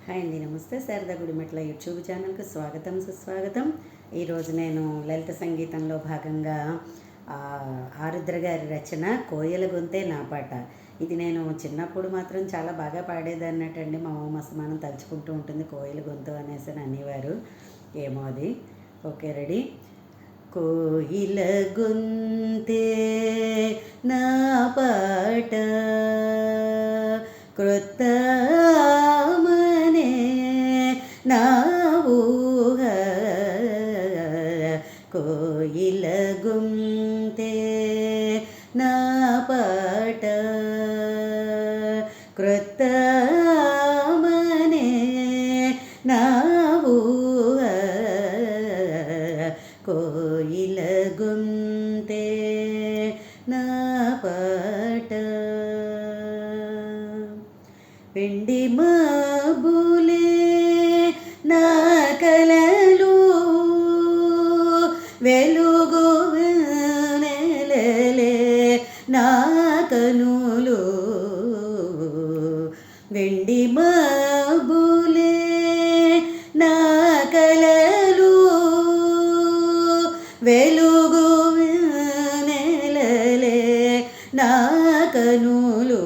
Hi అండి, నమస్తే. Sharada Gudimetla YouTube ఛానల్కి స్వాగతం, సుస్వాగతం. ఈరోజు నేను లలిత సంగీతంలో భాగంగా ఆరుద్ర గారి రచన కోయల గొంతే నా పాట. ఇది నేను చిన్నప్పుడు మాత్రం చాలా బాగా పాడేదన్నట్టండి. మా అమ్మ మస్తమానం తలుచుకుంటూ ఉంటుంది కోయల గొంతు అనేసి అనేవారు. ఏమో అది. Okay, ready. కోయిల గొంతే నా పాట క్రొత్త నా ఊహ, కోయిల గొంతే నా పాట క్రొత్త నా ఊహ, కోయిల గొంతే నా పాట. వెండి మబ్బులే నా కలలు, వెలుగు నెలలే నా కనులు. వెండి మబ్బులే నా కలలు, వెలుగు నెలలే నా కనులు.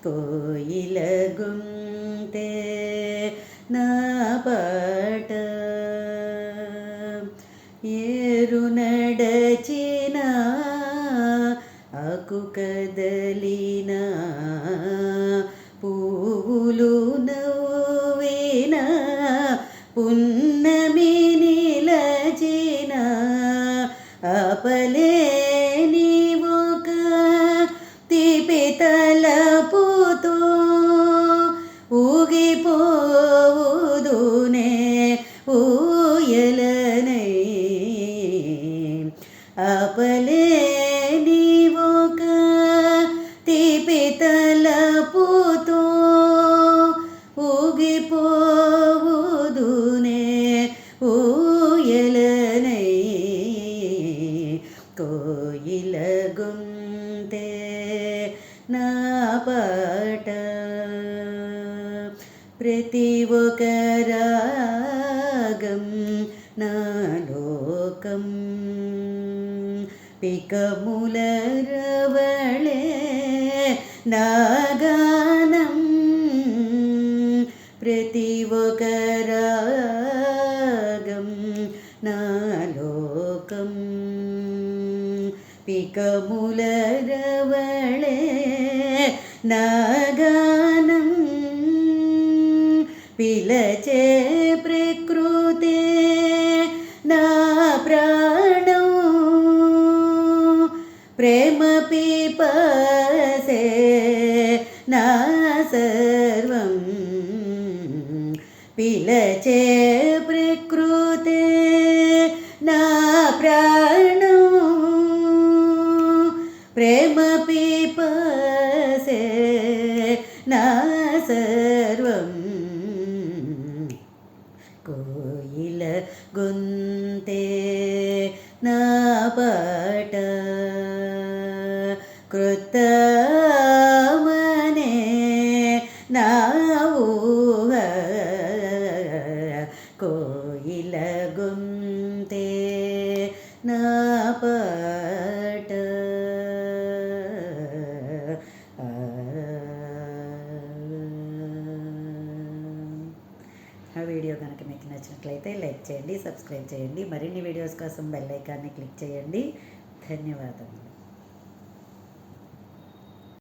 కోయిల గొంతే నా పాట. ఏరు నడచిన ఆకు కదలిన, పువ్వులు నవ్విన, పున్నమి నిలచిన, ఆపలేని ఒక తీపి తలపుతో ఊగిపోవుదునే ఊయలనై. ఆపలేని ఒక తీపి తలపుతో ఊగిపోవుదునే ఊయలనై. కోయిల గొంతే నా పాట. ప్రతి ఒక రాగం నా లోకం, పికముల రవళే నా గానం. ప్రతి ఒక రాగం నా లోకం, పికముల రవళే నా గానం. పిలచే ప్రకృతే నా ప్రాణం, ప్రేమ పిపాసే నా సర్వం. పిలచే ప్రకృతే నా ప్రాణం, ప్రేమ పిపాసే నా సర్వం. కోయిల గొంతే నా పాట క్రొత్త నా ఊహ, కోయిల గొంతే నా పాట. ఆ వీడియో కనుక మీకు నచ్చినట్లయితే లైక్ చేయండి, సబ్స్క్రైబ్ చేయండి. మరిన్ని వీడియోస్ కోసం బెల్ ఐకాన్ని క్లిక్ చేయండి. ధన్యవాదములు.